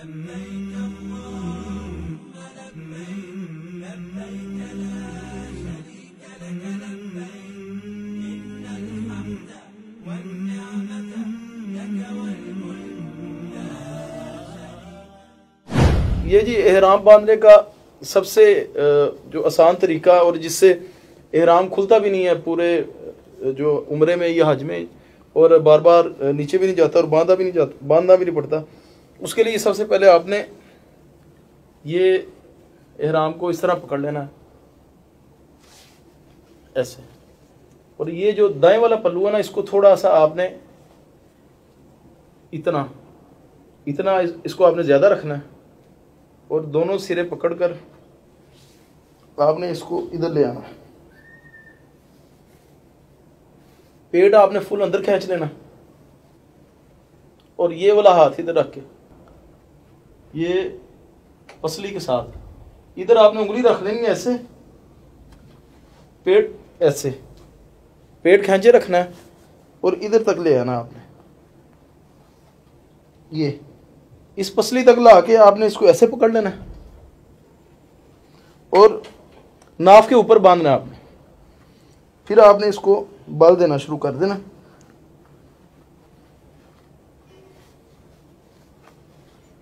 یہ جی احرام باندھنے کا سب سے جو آسان طریقہ اور جس سے احرام کھلتا بھی نہیں ہے پورے جو عمرے میں یا حج میں اور بار بار نیچے بھی نہیں جاتا اور باندھنا بھی نہیں پڑتا، اس کے لیے سب سے پہلے آپ نے یہ احرام کو اس طرح پکڑ لینا ہے ایسے، اور یہ جو دائیں والا پلو ہے نا اس کو تھوڑا سا آپ نے اتنا اس کو آپ نے زیادہ رکھنا ہے اور دونوں سرے پکڑ کر آپ نے اس کو ادھر لے آنا، پیٹ آپ نے فل اندر کھینچ لینا اور یہ والا ہاتھ ادھر رکھ کے یہ پسلی کے ساتھ ادھر آپ نے انگلی رکھ لینی ایسے، پیٹ ایسے پیٹ کھینچے رکھنا ہے اور ادھر تک لے آنا آپ نے، یہ اس پسلی تک لا کے آپ نے اس کو ایسے پکڑ لینا اور ناف کے اوپر باندھنا آپ نے، پھر آپ نے اس کو بال دینا شروع کر دینا،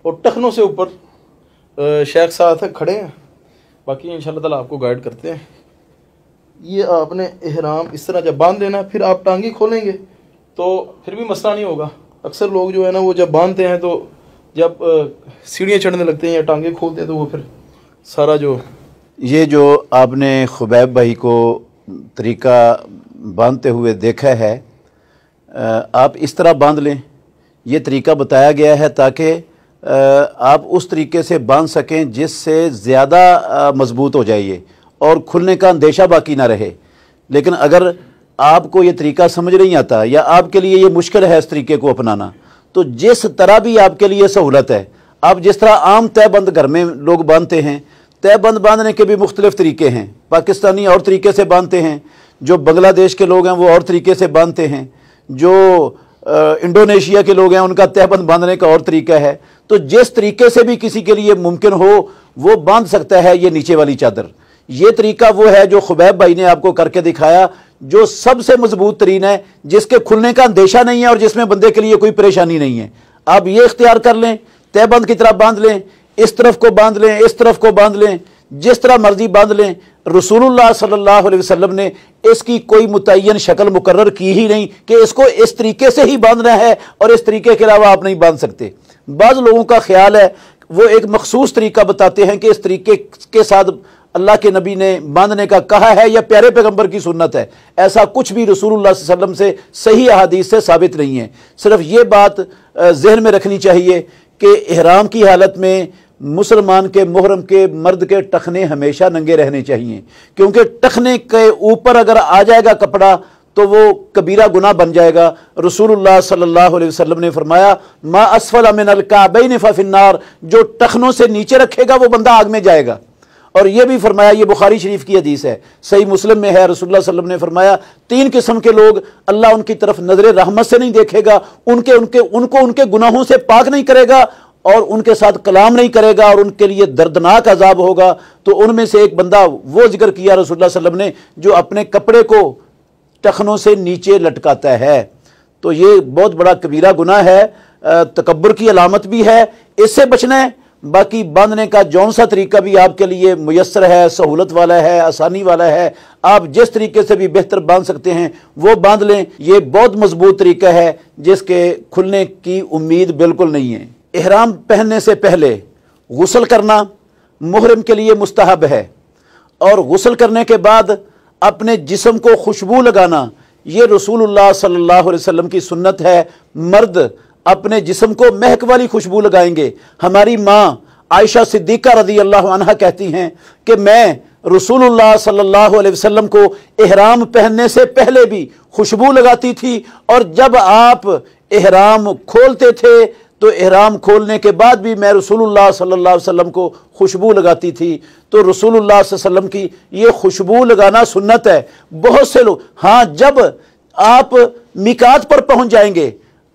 اور ٹخنوں سے اوپر شیخ ساتھ کھڑے ہیں، باقی انشاءاللہ تعالیٰ آپ کو گائیڈ کرتے ہیں۔ یہ آپ نے احرام اس طرح جب باندھ دینا، پھر آپ ٹانگی کھولیں گے تو پھر بھی مسئلہ نہیں ہوگا۔ اکثر لوگ جو ہے نا وہ جب باندھتے ہیں تو جب سیڑھیاں چڑھنے لگتے ہیں یا ٹانگیں کھولتے ہیں تو وہ پھر سارا یہ جو آپ نے خبیب بھائی کو طریقہ باندھتے ہوئے دیکھا ہے، آپ اس طرح باندھ لیں، یہ طریقہ بتایا گیا ہے تاکہ آپ اس طریقے سے باندھ سکیں جس سے زیادہ مضبوط ہو جائیے اور کھلنے کا اندیشہ باقی نہ رہے۔ لیکن اگر آپ کو یہ طریقہ سمجھ نہیں آتا یا آپ کے لیے یہ مشکل ہے اس طریقے کو اپنانا، تو جس طرح بھی آپ کے لیے سہولت ہے، آپ جس طرح عام تہ بند گھر میں لوگ باندھتے ہیں، تہ بند باندھنے کے بھی مختلف طریقے ہیں، پاکستانی اور طریقے سے باندھتے ہیں، جو بنگلہ دیش کے لوگ ہیں وہ اور طریقے سے باندھتے ہیں، جو انڈونیشیا کے لوگ ہیں ان کا تہ بند باندھنے کا اور طریقہ ہے، تو جس طریقے سے بھی کسی کے لیے ممکن ہو وہ باندھ سکتا ہے یہ نیچے والی چادر۔ یہ طریقہ وہ ہے جو خبیب بھائی نے آپ کو کر کے دکھایا، جو سب سے مضبوط ترین ہے، جس کے کھلنے کا اندیشہ نہیں ہے اور جس میں بندے کے لیے کوئی پریشانی نہیں ہے۔ آپ یہ اختیار کر لیں، تہ بند کی طرح باندھ لیں، اس طرف کو باندھ لیں، اس طرف کو باندھ لیں، جس طرح مرضی باندھ لیں۔ رسول اللہ صلی اللہ علیہ وسلم نے اس کی کوئی متعین شکل مقرر کی ہی نہیں کہ اس کو اس طریقے سے ہی باندھنا ہے اور اس طریقے کے علاوہ آپ نہیں باندھ سکتے۔ بعض لوگوں کا خیال ہے وہ ایک مخصوص طریقہ بتاتے ہیں کہ اس طریقے کے ساتھ اللہ کے نبی نے باندھنے کا کہا ہے یا پیارے پیغمبر کی سنت ہے۔ ایسا کچھ بھی رسول اللہ صلی اللہ علیہ وسلم سے صحیح احادیث سے ثابت نہیں ہے۔ صرف یہ بات ذہن میں رکھنی چاہیے کہ احرام کی حالت میں مسلمان کے محرم کے مرد کے ٹخنے ہمیشہ ننگے رہنے چاہیے، کیونکہ ٹخنے کے اوپر اگر آ جائے گا کپڑا تو وہ کبیرہ گناہ بن جائے گا۔ رسول اللہ صلی اللہ علیہ وسلم نے فرمایا ما اسفل من الکعبین ففی النار، جو ٹخنوں سے نیچے رکھے گا وہ بندہ آگ میں جائے گا۔ اور یہ بھی فرمایا، یہ بخاری شریف کی حدیث ہے، صحیح مسلم میں ہے، رسول اللہ صلی اللہ علیہ وسلم نے فرمایا 3 قسم کے لوگ اللہ ان کی طرف نظر رحمت سے نہیں دیکھے گا، ان کو ان کے گناہوں سے پاک نہیں کرے گا اور ان کے ساتھ کلام نہیں کرے گا اور ان کے لیے دردناک عذاب ہوگا۔ تو ان میں سے ایک بندہ وہ ذکر کیا رسول اللہ صلی اللہ علیہ وسلم نے جو اپنے کپڑے کو ٹخنوں سے نیچے لٹکاتا ہے۔ تو یہ بہت بڑا کبیرہ گناہ ہے، تکبر کی علامت بھی ہے، اس سے بچنا ہے۔ باقی باندھنے کا جون سا طریقہ بھی آپ کے لیے میسر ہے، سہولت والا ہے، آسانی والا ہے، آپ جس طریقے سے بھی بہتر باندھ سکتے ہیں وہ باندھ لیں۔ یہ بہت مضبوط طریقہ ہے جس کے کھلنے کی امید بالکل نہیں ہے۔ احرام پہننے سے پہلے غسل کرنا محرم کے لیے مستحب ہے، اور غسل کرنے کے بعد اپنے جسم کو خوشبو لگانا یہ رسول اللہ صلی اللہ علیہ وسلم کی سنت ہے۔ مرد اپنے جسم کو مہک والی خوشبو لگائیں گے۔ ہماری ماں عائشہ صدیقہ رضی اللہ عنہا کہتی ہیں کہ میں رسول اللہ صلی اللہ علیہ وسلم کو احرام پہننے سے پہلے بھی خوشبو لگاتی تھی، اور جب آپ احرام کھولتے تھے تو احرام کھولنے کے بعد بھی میں رسول اللہ صلی اللہ علیہ وسلم کو خوشبو لگاتی تھی۔ تو رسول اللہ صلی اللہ علیہ وسلم کی یہ خوشبو لگانا سنت ہے۔ بہت سے لوگ، ہاں جب آپ میقات پر پہنچ جائیں گے،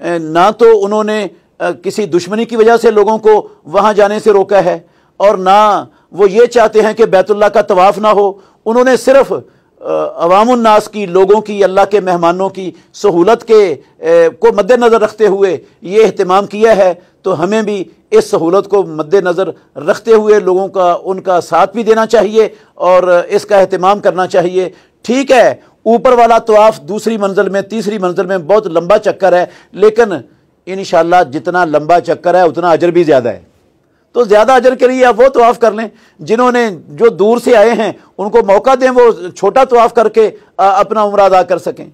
نہ تو انہوں نے کسی دشمنی کی وجہ سے لوگوں کو وہاں جانے سے روکا ہے، اور نہ وہ یہ چاہتے ہیں کہ بیت اللہ کا طواف نہ ہو۔ انہوں نے صرف عوام الناس کی، لوگوں کی، اللہ کے مہمانوں کی سہولت کو مد نظر رکھتے ہوئے یہ اہتمام کیا ہے۔ تو ہمیں بھی اس سہولت کو مد نظر رکھتے ہوئے لوگوں کا ان کا ساتھ بھی دینا چاہیے اور اس کا اہتمام کرنا چاہیے۔ ٹھیک ہے، اوپر والا طواف دوسری منزل میں، تیسری منزل میں بہت لمبا چکر ہے، لیکن انشاءاللہ جتنا لمبا چکر ہے اتنا اجر بھی زیادہ ہے، تو زیادہ اجر کے لیے آپ وہ طواف کر لیں۔ جنہوں نے جو دور سے آئے ہیں ان کو موقع دیں وہ چھوٹا طواف کر کے اپنا عمرہ ادا کر سکیں۔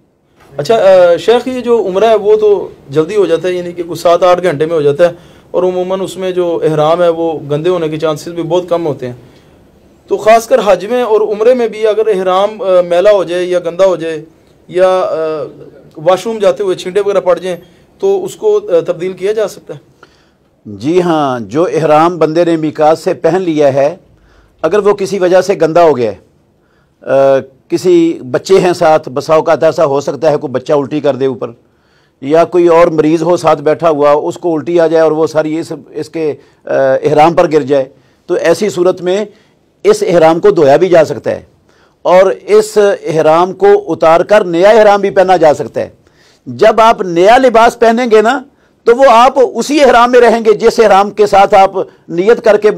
اچھا شیخ، یہ جو عمرہ ہے وہ تو جلدی ہو جاتا ہے، یعنی کہ کچھ 7-8 گھنٹے میں ہو جاتا ہے، اور عموماً اس میں جو احرام ہے وہ گندے ہونے کے چانسز بھی بہت کم ہوتے ہیں۔ تو خاص کر حج میں اور عمرے میں بھی اگر احرام میلا ہو جائے یا گندا ہو جائے یا واش روم جاتے ہوئے چھینٹے وغیرہ پڑ جائیں تو اس کو تبدیل کیا جا سکتا ہے؟ جی ہاں، جو احرام بندے نے میقات سے پہن لیا ہے، اگر وہ کسی وجہ سے گندا ہو گیا ہے، کسی بچے ہیں ساتھ، بسا اوقات ایسا ہو سکتا ہے کوئی بچہ الٹی کر دے اوپر، یا کوئی اور مریض ہو ساتھ بیٹھا ہوا، اس کو الٹی آ جائے اور وہ ساری اس کے احرام پر گر جائے، تو ایسی صورت میں اس احرام کو دھویا بھی جا سکتا ہے اور اس احرام کو اتار کر نیا احرام بھی پہنا جا سکتا ہے۔ جب آپ نیا لباس پہنیں گے نا تو وہ آپ اسی احرام میں رہیں گے جس احرام کے ساتھ آپ نیت کر کے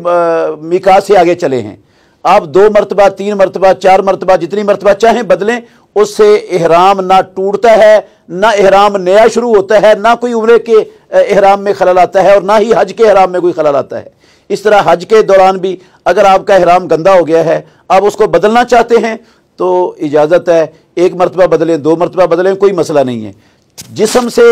میقات سے آگے چلے ہیں۔ آپ 2 مرتبہ، 3 مرتبہ، 4 مرتبہ، جتنی مرتبہ چاہیں بدلیں، اس سے احرام نہ ٹوٹتا ہے، نہ احرام نیا شروع ہوتا ہے، نہ کوئی عمرے کے احرام میں خلل آتا ہے اور نہ ہی حج کے احرام میں کوئی خلل آتا ہے۔ اس طرح حج کے دوران بھی اگر آپ کا احرام گندا ہو گیا ہے، آپ اس کو بدلنا چاہتے ہیں تو اجازت ہے، 1 مرتبہ بدلیں، 2 مرتبہ بدلیں، کوئی مسئلہ نہیں ہے۔ جسم سے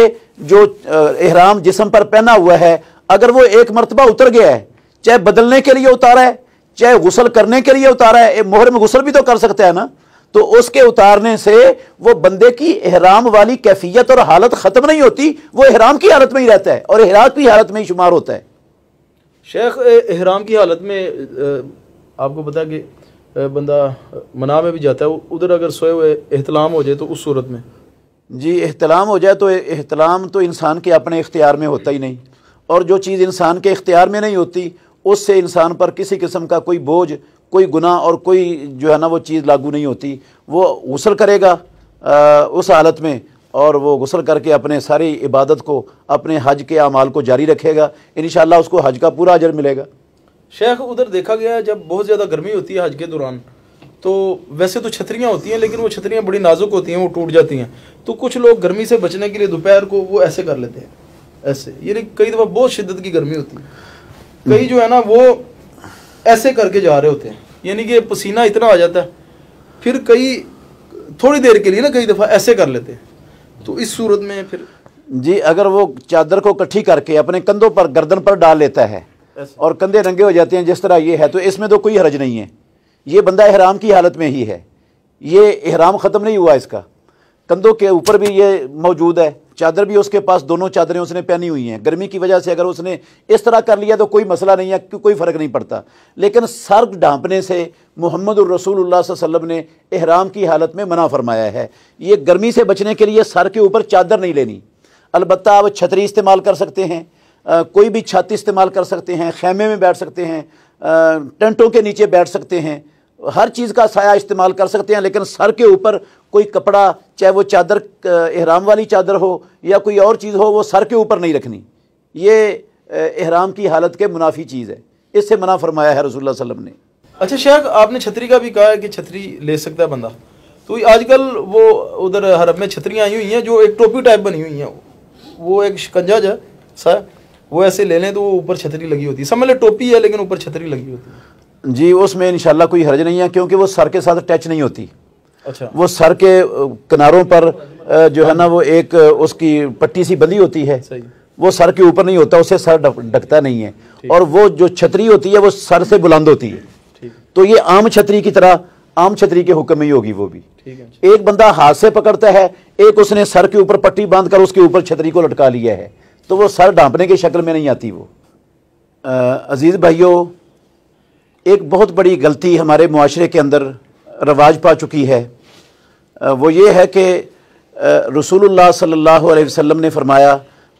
جو احرام جسم پر پہنا ہوا ہے، اگر وہ 1 مرتبہ اتر گیا ہے، چاہے بدلنے کے لیے اتارا ہے، چاہے غسل کرنے کے لیے اتارا ہے، محرم غسل بھی تو کر سکتا ہے نا، تو اس کے اتارنے سے وہ بندے کی احرام والی کیفیت اور حالت ختم نہیں ہوتی، وہ احرام کی حالت میں ہی رہتا ہے اور احرام کی حالت میں ہی شمار ہوتا ہے۔ شیخ، احرام کی حالت میں آپ کو پتا کہ بندہ منا میں بھی جاتا ہے، ادھر اگر سوئے ہوئے احتلام ہو جائے تو اس صورت میں؟ جی، احتلام ہو جائے تو احتلام تو انسان کے اپنے اختیار میں ہوتا ہی نہیں، اور جو چیز انسان کے اختیار میں نہیں ہوتی اس سے انسان پر کسی قسم کا کوئی بوجھ، کوئی گناہ اور کوئی جو ہے نا وہ چیز لاگو نہیں ہوتی۔ وہ غسل کرے گا اس حالت میں، اور وہ غسل کر کے اپنے ساری عبادت کو، اپنے حج کے اعمال کو جاری رکھے گا، انشاءاللہ اس کو حج کا پورا اجر ملے گا۔ شیخ، ادھر دیکھا گیا ہے جب بہت زیادہ گرمی ہوتی ہے حج کے دوران، تو ویسے تو چھتریاں ہوتی ہیں لیکن وہ چھتریاں بڑی نازک ہوتی ہیں، وہ ٹوٹ جاتی ہیں، تو کچھ لوگ گرمی سے بچنے کے لیے دوپہر کو وہ ایسے کر لیتے ہیں، ایسے، یعنی کئی دفعہ بہت شدت کی گرمی ہوتی ہے، کئی جو ہے نا وہ ایسے کر کے جا رہے ہوتے ہیں، یعنی کہ پسینہ اتنا آ جاتا ہے، پھر کئی تھوڑی دیر کے لیے نا کئی دفعہ ایسے کر لیتے ہیں، تو اس صورت میں پھر؟ جی، اگر وہ چادر کو کٹھی کر کے اپنے کندھوں پر، گردن پر ڈال لیتا ہے اور کندھے ننگے ہو جاتے ہیں جس طرح یہ ہے، تو اس میں تو کوئی حرج نہیں ہے، یہ بندہ احرام کی حالت میں ہی ہے، یہ احرام ختم نہیں ہوا اس کا، کندھوں کے اوپر بھی یہ موجود ہے، چادر بھی اس کے پاس، دونوں چادریں اس نے پہنی ہوئی ہیں، گرمی کی وجہ سے اگر اس نے اس طرح کر لیا تو کوئی مسئلہ نہیں ہے، کوئی فرق نہیں پڑتا، لیکن سر ڈھانپنے سے محمد الرسول اللہ صلی اللہ علیہ وسلم نے احرام کی حالت میں منع فرمایا ہے۔ یہ گرمی سے بچنے کے لیے سر کے اوپر چادر نہیں لینی، البتہ آپ چھتری استعمال کر سکتے ہیں، کوئی بھی چھت استعمال کر سکتے ہیں، خیمے میں بیٹھ سکتے ہیں، ٹینٹوں کے نیچے بیٹھ سکتے ہیں، ہر چیز کا سایہ استعمال کر سکتے ہیں، لیکن سر کے اوپر کوئی کپڑا، چاہے وہ چادر احرام والی چادر ہو یا کوئی اور چیز ہو، وہ سر کے اوپر نہیں رکھنی، یہ احرام کی حالت کے منافی چیز ہے، اس سے منع فرمایا ہے رسول اللہ صلی اللہ علیہ وسلم نے۔ اچھا شیخ، آپ نے چھتری کا بھی کہا ہے کہ چھتری لے سکتا ہے بندہ، تو آج کل وہ ادھر حرم میں چھتریاں آئی ہوئی ہیں جو ایک ٹوپی ٹائپ بنی ہوئی ہیں، وہ ایک شکنجا سا، وہ ایسے لے لیں تو وہ اوپر چھتری لگی ہوتی ہے، سمجھ لیں ٹوپی ہے لیکن اوپر چھتری لگی ہوتی ہے۔ جی، اس میں انشاءاللہ کوئی حرج نہیں ہے، کیونکہ وہ سر کے ساتھ ٹچ نہیں ہوتی۔ اچھا، وہ وہ سر کے کناروں پر جو ہے نا وہ ایک اس کی پٹی سی بندھی ہوتی ہے، صحیح، وہ سر کے اوپر نہیں ہوتا، اسے سر ڈھکتا نہیں ہے، اور وہ جو چھتری ہوتی ہے وہ سر سے بلند ہوتی ہے، ٹھیک تو یہ عام چھتری کی طرح، عام چھتری کے حکم میں ہی ہوگی وہ بھی۔ ٹھیک ہے، ایک بندہ ہاتھ سے پکڑتا ہے، ایک اس نے سر کے اوپر پٹی باندھ کر اس کے اوپر چھتری کو لٹکا لیا ہے، تو وہ سر ڈھانپنے کی شکل میں نہیں آتی وہ۔ عزیز بھائیو، ایک بہت بڑی غلطی ہمارے معاشرے کے اندر رواج پا چکی ہے، وہ یہ ہے کہ رسول اللہ صلی اللہ علیہ وسلم نے فرمایا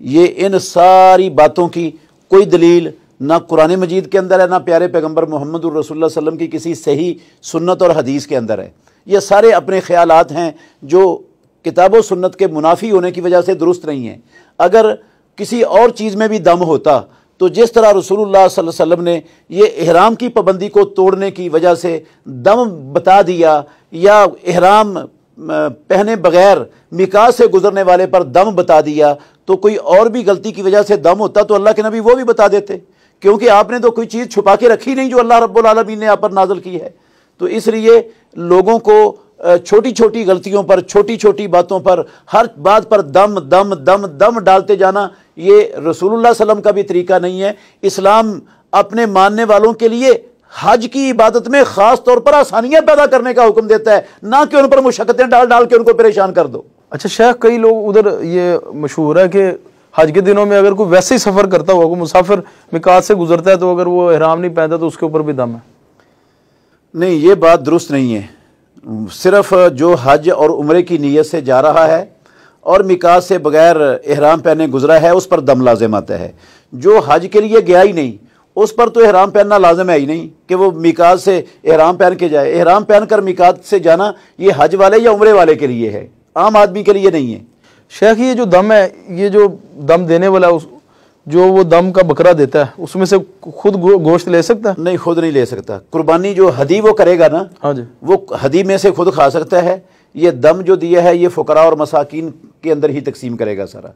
یہ ان ساری باتوں کی کوئی دلیل نہ قرآن مجید کے اندر ہے، نہ پیارے پیغمبر محمد الرسول اللہ صلی اللہ علیہ وسلم کی کسی صحیح سنت اور حدیث کے اندر ہے۔ یہ سارے اپنے خیالات ہیں جو کتاب و سنت کے منافی ہونے کی وجہ سے درست نہیں ہیں۔ اگر کسی اور چیز میں بھی دم ہوتا تو جس طرح رسول اللہ صلی اللہ علیہ وسلم نے یہ احرام کی پابندی کو توڑنے کی وجہ سے دم بتا دیا، یا احرام پہنے بغیر میقات سے گزرنے والے پر دم بتا دیا، تو کوئی اور بھی غلطی کی وجہ سے دم ہوتا تو اللہ کے نبی وہ بھی بتا دیتے، کیونکہ آپ نے تو کوئی چیز چھپا کے رکھی نہیں جو اللہ رب العالمین نے آپ پر نازل کی ہے۔ تو اس لیے لوگوں کو چھوٹی چھوٹی غلطیوں پر، چھوٹی چھوٹی باتوں پر، ہر بات پر دم دم دم دم ڈالتے جانا، یہ رسول اللہ صلی اللہ علیہ وسلم کا بھی طریقہ نہیں ہے۔ اسلام اپنے ماننے والوں کے لیے حج کی عبادت میں خاص طور پر آسانیاں پیدا کرنے کا حکم دیتا ہے، نہ کہ ان پر مشقتیں ڈال ڈال کے ان کو پریشان کر دو۔ اچھا شیخ، کئی لوگ ادھر یہ مشہور ہے کہ حج کے دنوں میں اگر کوئی ویسے ہی سفر کرتا ہوا، کوئی مسافر میقات سے گزرتا ہے، تو اگر وہ احرام نہیں پہنتا تو اس کے اوپر بھی دم ہے؟ نہیں، یہ بات درست نہیں ہے۔ صرف جو حج اور عمرے کی نیت سے جا رہا ہے اور میقات سے بغیر احرام پہنے گزرا ہے، اس پر دم لازم آتا ہے۔ جو حج کے لیے گیا ہی نہیں، اس پر تو احرام پہننا لازم ہے ہی نہیں کہ وہ میقات سے احرام پہن کے جائے۔ احرام پہن کر میقات سے جانا یہ حج والے یا عمرے والے کے لیے ہے، عام آدمی کے لیے نہیں ہے۔ شیخ، یہ جو دم ہے، یہ جو دم دینے والا جو وہ دم کا بکرا دیتا ہے، اس میں سے خود گوشت لے سکتا ہے؟ نہیں، خود نہیں لے سکتا۔ قربانی جو ہدی وہ کرے گا نا، ہاں جی، وہ ہدی میں سے خود کھا سکتا ہے۔ یہ دم جو دیا ہے یہ فقراء اور مساکین کے اندر ہی تقسیم کرے گا سارا۔